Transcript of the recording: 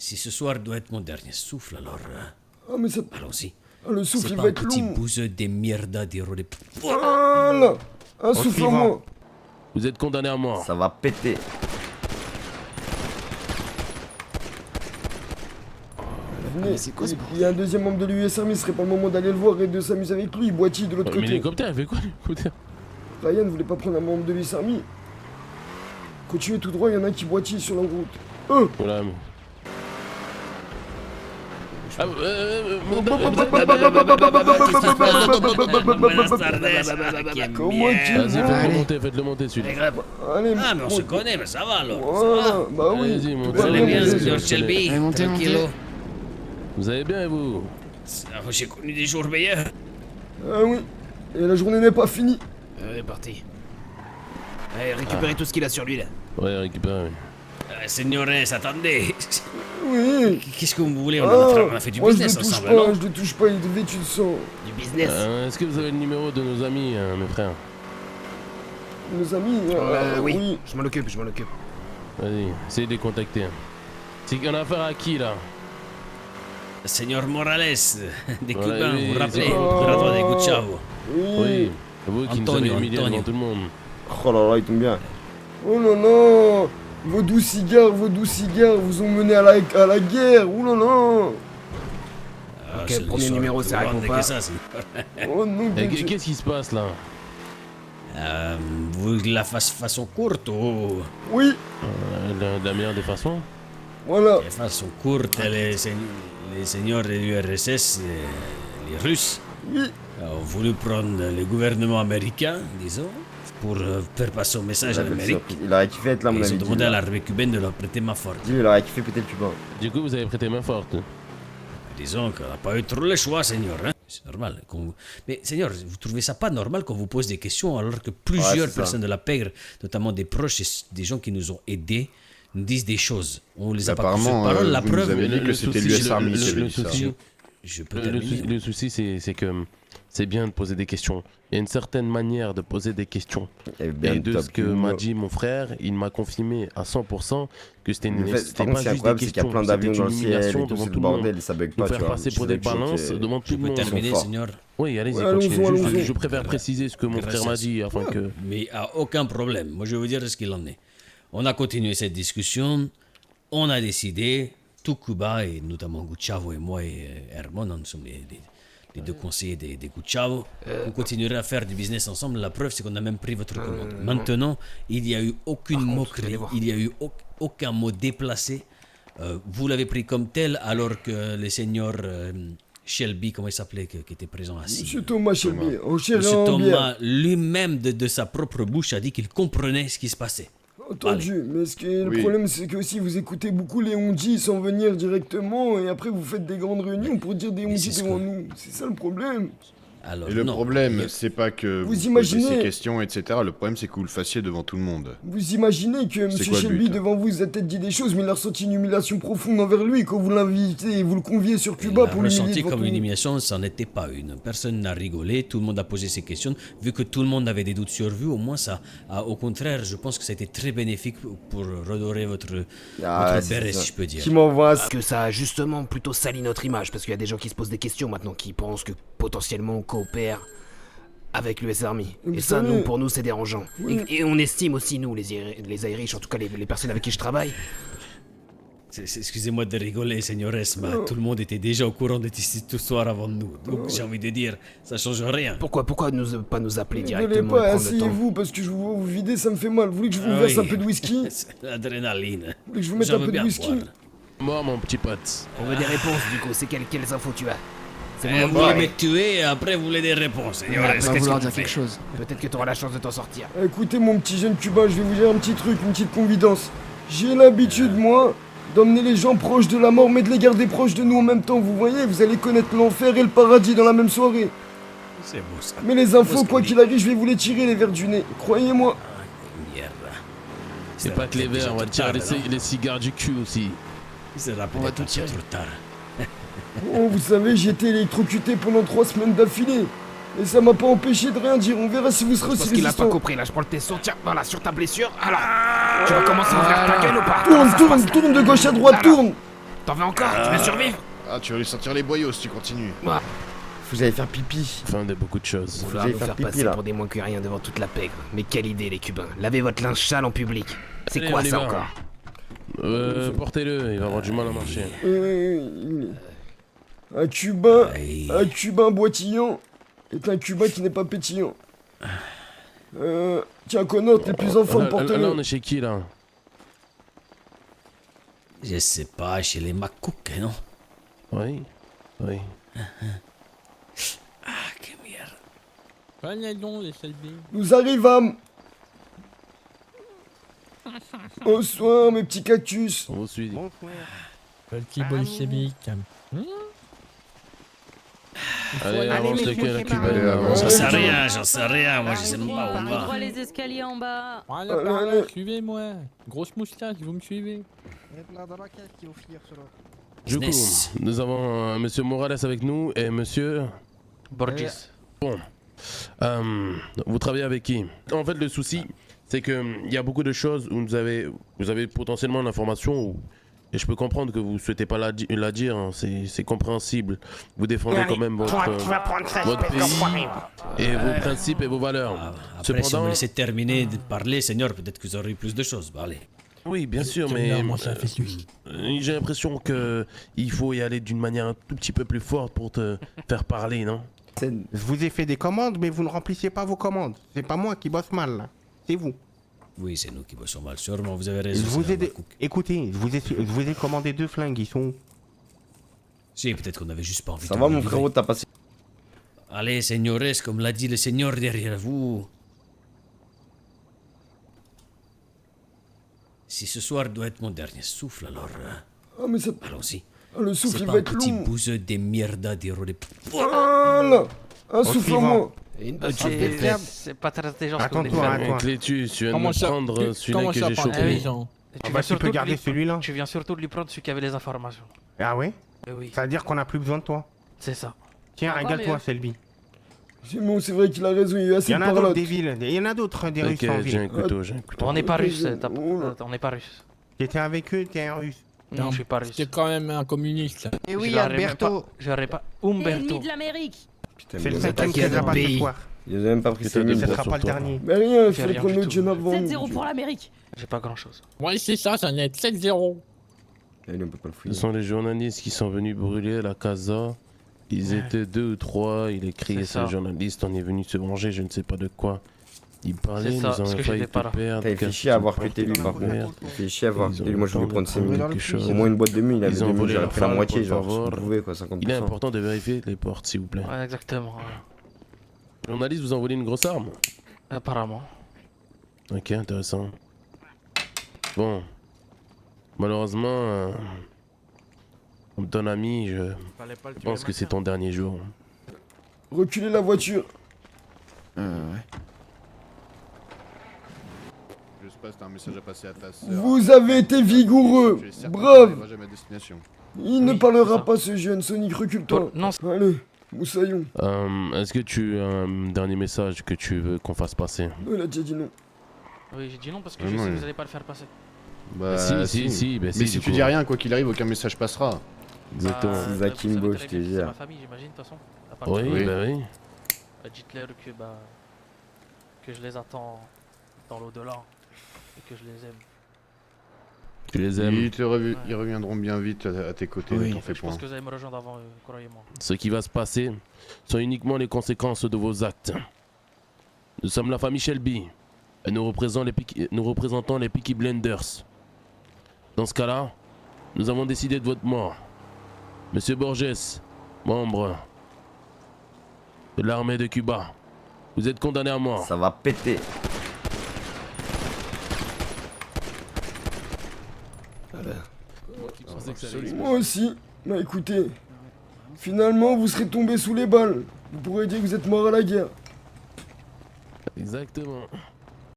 Si ce soir doit être mon dernier souffle, alors... Ah, mais ça... allons-y. Ah, le souffle, C'est il pas va un être petit long. bouseux des mierda des rodés. Voilà. Un souffle en moins. Vous êtes condamné à mort. Ça va péter. Venez, il y a un deuxième membre de l'US Army, ce serait pas le moment d'aller le voir et de s'amuser avec lui, Boiti de l'autre Mais côté. l'hélicoptère, il fait quoi l'hélicoptère? Ryan voulait pas prendre un membre de l'US Army. Continuez tout droit, il y en a un qui boitille sur la route. Voilà, mais... Ah, Comment tu vas-y, vas? faites-le monter celui-là. Allez, Ah, mais on se connaît, mais ça va alors. Voilà, bah oui. Allez-y, montez. Tout va Vous allez bien, bien. Seigneur Shelby? Allez, montez, Tranquillo. montez. Vous allez bien et vous? J'ai connu des jours meilleurs. Ah oui. Et la journée n'est pas finie. Elle est parti. Allez, récupérez tout ce qu'il a sur lui là. Ouais, récupérez. Señores, attendez. Oui. Qu'est-ce que vous voulez? Ah, On a fait du moi, business je le touche ensemble, pas, non? je le touche pas, il est vêtu de sang. Du business. Est-ce que vous avez le numéro de nos amis, mes frères? Nos amis, Oui, je m'en occupe, je m'en occupe. Vas-y, essayez de les contacter. C'est qu'on a affaire à qui là? Señor Morales, des Ouais, Cubains, oui, vous vous rappelez? c'est bon. Gradua de Guchavo. Oui, vous qui nous avez Antonio, humiliés Antonio. devant tout le monde. Oh là là, il tombe bien. Oh là là. Vos doux cigares vous ont mené à la guerre. Oh là là. Ok, premier numéro, ça répond pas. Oh non, Et Dieu. qu'est-ce qui se passe là? Vous la façon courte ou... Oui, De la meilleure des façons? voilà. De façon courte, les seigneurs de l'URSS, les Russes, Oui. ont voulu prendre le gouvernement américain, disons, pour faire passer un message à l'Amérique. Il aurait kiffé être là, à mon Ils ont avis. demandé à l'armée cubaine de leur prêter main forte. Dis-le, il aurait kiffé péter le cubain. Du coup, vous avez prêté main forte. Disons qu'on n'a pas eu trop le choix, Seigneur. Hein? C'est normal. Mais, Seigneur, vous trouvez ça pas normal qu'on vous pose des questions alors que plusieurs c'est ça. personnes de la pègre, notamment des proches et des gens qui nous ont aidés, nous disent des choses. On les a pas pris sur Apparemment, parole. La vous nous preuve, avez dit que c'était l'US Army qui avait dit ça. je peux terminer. Le souci, c'est que c'est bien de poser des questions. Il y a une certaine manière de poser des questions. Il y avait bien Et le de top ce que humour. m'a dit mon frère, il m'a confirmé à 100% que c'était Mais par c'était contre, pas c'est juste des incroyable, c'est qu'il y a questions. plein d'avions C'était dans une le ciel et humiliation tout, devant c'est tout le le monde. bordel, ça bug Nous pas, tu faire vois. passer Je pour des savais que balances j'étais- devant tout Je le peux monde. terminer, forts. Seigneur. Oui, allez-y, Ouais, continuez. allons-y, Juste, allons-y. je préfère préciser ce que mon frère m'a dit afin que... Mais à aucun problème. Moi, je vais vous dire ce qu'il en est. On a continué cette discussion. On a décidé, tout Cuba, et notamment Guchavo et moi et Hermon, nous sommes les deux conseillers des Guchavo, on continuerait à faire du business ensemble. La preuve, c'est qu'on a même pris votre commande. Maintenant, il n'y a eu aucune Par contre, vous moquerie, allez voir. il n'y a eu aucun mot déplacé. Vous l'avez pris comme tel, alors que le seigneur Shelby, comment il s'appelait, qui était présent assis. Monsieur Thomas Shelby, en chair et Monsieur en bière. Thomas lui-même, de sa propre bouche, a dit qu'il comprenait ce qui se passait. Entendu, mais le Oui. problème c'est que aussi vous écoutez beaucoup les Hondji sans venir directement et après vous faites des grandes réunions pour dire des Hondji c'est ce devant que- nous. C'est ça le problème. Alors, Et le non, problème, il- c'est pas que Vous vous posiez imaginez- ces questions, etc. Le problème, c'est que vous le fassiez devant tout le monde. Vous imaginez que Monsieur quoi le Shelby but devant vous a peut-être dit des choses mais il a ressenti une humiliation profonde envers lui quand vous l'invitez et vous le conviez sur Il Cuba l'a pour l'humilier ressenti devant comme tout une le monde. humiliation, ça n'était pas une. Personne n'a rigolé, tout le monde a posé ses questions. Vu que tout le monde avait des doutes sur vous, au moins ça, au contraire, je pense que ça a été très bénéfique pour redorer votre Ah, c'est béret, ça. si je peux dire. Qui m'envoie Que ça a justement plutôt sali notre image, parce qu'il y a des gens qui se posent des questions maintenant, qui pensent que potentiellement on coopère avec l'US Army. Vous Et ça, savez- nous, pour nous, c'est dérangeant. Oui. Et on estime aussi, nous, les Irish, en tout cas les personnes avec qui je travaille, Excusez-moi de rigoler, señores, mais tout le monde était déjà au courant de cette histoire avant nous. Donc j'ai envie de dire, ça change rien. pourquoi pas nous appeler Ne directement pas, et prendre le temps asseyez-vous parce que je vous videz, ça me fait mal. Vous voulez que je vous Ah verse oui. un peu de whisky? C'est l'adrénaline. Vous voulez que je vous mette J'en un veux peu de bien whisky? boire. Moi, mon petit pote. On veut des réponses, du coup. C'est quelles infos tu as? C'est Vous vraiment voulez me tuer et après vous voulez des réponses, On señores. va Qu'est-ce vouloir qu'on dire fait? quelque chose. Peut-être que tu auras la chance de t'en sortir. Écoutez mon petit jeune cubain, je vais vous dire un petit truc, une petite confidence. J'ai l'habitude, moi, d'emmener les gens proches de la mort, mais de les garder proches de nous en même temps. Vous voyez, vous allez connaître l'enfer et le paradis dans la même soirée. C'est beau ça. Mais les infos, Parce quoi que- qu'il arrive, je vais vous les tirer les verres du nez. Croyez-moi. Merde. C'est pas que les verres, on va tirer les cigares du cul aussi. C'est On va tout tirer. trop tard. Oh, vous savez, j'ai été électrocuté pendant 3 semaines d'affilée. Et ça m'a pas empêché de rien dire. On verra si vous serez Je aussi pense qu'il a pas résistant. compris. Là, je prends le tesson. Tiens, voilà, sur ta blessure. Alors, tu vas commencer à ouvrir ta gueule ou pas? Tourne, tourne, tourne de gauche à droite, tourne. T'en veux encore? Tu veux survivre? Ah, tu vas lui sortir les boyaux si tu continues. Vous allez faire pipi. Fin de beaucoup de choses. Vous Vous allez allez nous faire faire pipi, passer là. pour des moins que rien devant toute la pègre. Mais quelle idée, les Cubains. Lavez votre linge sale en public. C'est Allez, quoi on y ça va. encore? Portez-le, il va avoir du mal à marcher. Un Cubain, Aïe. un Cubain boitillant est un Cubain qui n'est pas pétillant. Tiens, Connor, t'es plus en forme, Là, on porte-le. est chez qui là? Je sais pas, chez les Macouk, non? Oui. Oui. Ah, que merde. Prenez donc les Selby. Nous arrivâmes. Bonsoir, mes petits cactus. On vous suit. Petit bolchevique. Allez, avance le cul à la Allez, cubaine. avance. J'en sais rien, moi je sais même pas où on On voit va. les escaliers en bas. Voilà, par là, suivez-moi. Grosse moustache, vous me suivez. Du coup, Business. nous avons monsieur Morales avec nous et monsieur. Borges. Bon. Vous travaillez avec qui? En fait, le souci, c'est que il y a beaucoup de choses où vous avez potentiellement l'information et je peux comprendre que vous souhaitez pas la dire, hein, c'est compréhensible. Vous défendez quand même votre pays et vos principes et vos valeurs. Ah, après, si vous me Cependant, laissez terminer de parler, Seigneur, peut-être que vous aurez plus de choses. Bah, allez. oui, bien sûr, Quel mais énorme, ça fait celui. j'ai l'impression que il faut y aller d'une manière un tout petit peu plus forte pour te faire parler, non? Je vous ai fait des commandes, mais vous ne remplissiez pas vos commandes. C'est pas moi qui bosse mal, là. C'est vous. Oui, c'est nous qui bossons mal. Sûrement, vous avez Je raison. vous c'est ai... un Macouk. Écoutez, je vous ai commandé 2 flingues, ils sont où? Si, peut-être qu'on avait juste pas envie Ça de va, vous mon livrer. frérot, t'as passé. Allez, señores, comme l'a dit le Seigneur derrière vous. Si ce soir doit être mon dernier souffle, alors Ah, mais ça... allons-y. Ah, le souffle, C'est il pas va un être petit long. bouseux des mierda des rodés. Voilà. Un souffle en moins. Une C'est pas très intelligent ce que vous Attends-toi, voulez faire. attends. Clétus, tu viens de Comment me ça prendre celui-là comment que ça j'ai pas chopé. intelligent? Tu bah, tu peux garder lui- celui-là. Tu viens surtout de lui prendre celui qui avait les informations. Ah ouais? Eh oui, Ça veut dire qu'on a plus besoin de toi. c'est ça. Tiens, Ah, régale-toi, mais- Selby. C'est bon, c'est vrai qu'il a raison, il y a Il assez y en de a d'autres parlotte. des villes. Il y en a d'autres, des Russes Ok, en j'ai un ville. couteau, j'ai un couteau. On n'est pas Ok, russe, oula. on n'est pas russe. T'étais avec eux, t'es un russe. Non, je suis pas russe. C'est quand même un communiste. Et Eh oui, Alberto. Je n'aurais pas. Umberto. Ennemi de l'Amérique. Putain, C'est mais le ils ont 5ème attaqué qui à est notre là-bas ce pays. soir. ils ont même pas pris Putain, 5 de Ce minutes. bois sera sur pas le toi. dernier. Mais rien, il Fais fallait rien qu'on du le tout. tienne avant. 7-0 pour l'Amérique. J'ai pas grand chose. Ouais, c'est ça, ça net 7-0. Allez, on peut pas le Ce fouiller. sont les journalistes qui sont venus brûler la casa. Ils étaient 2 ou 3, il est crié, C'est c'est ça. le journaliste, on est venu se venger, je ne sais pas de quoi. Il parlait, C'est nous ça, avons parce que failli j'étais te pas là. perdre. Putain, il fait chier à avoir pété lui, par contre. Il fait chier à avoir pété lui. Moi, je voulais prendre 5 minutes. quelque chose. Au moins une boîte de mule, il avait Ils ont 2 mules, volé j'aurais leur pris la femme, moitié, por genre, si favor. vous pouvez, quoi, 50%. Il est important de vérifier les portes, s'il vous plaît. Ouais, exactement. Le journaliste vous a envolé une grosse arme. Apparemment. Ok, intéressant. Bon. Malheureusement, ton ami, je pense que c'est ton dernier jour. Reculez la voiture. Ouais. Je sais pas, c'était un message à passer à ta sœur. Vous avez été vigoureux. Tu es certain Brave. qu'on n'arrivera jamais à destination. Il ne Oui, parlera c'est ça. pas ce jeune, Sonic, recule-toi. Non, Allez, moussaillons. Est-ce que tu as un dernier message que tu veux qu'on fasse passer? Il a déjà dit non. oui, j'ai dit non parce que Ah je non, sais que oui. vous allez pas le faire passer. Bah, si, bah Mais si, si du tu coup. dis rien, quoi qu'il arrive, aucun message passera. Exactement. Bah, C'est Zakimbo, vous savez je très te bien que c'est jure. ma famille, j'imagine, de toute façon. À part Oui, que- Oui. bah oui. Dites-leur que, que je les attends dans l'au-delà et que je les aime. Tu les aimes. Ils reviendront bien vite à tes côtés, Oui. ne t'en fais Je point. pense que vous allez me rejoindre avant, croyez-moi. Ce qui va se passer sont uniquement les conséquences de vos actes. Nous sommes la famille Shelby et nous représentons les Peaky Blinders. Dans ce cas-là, nous avons décidé de votre mort. Monsieur Borges, membre de l'armée de Cuba, vous êtes condamné à mort. Ça va péter. Moi aussi. Bah écoutez, finalement vous serez tombé sous les balles. Vous pourrez dire que vous êtes mort à la guerre. Exactement.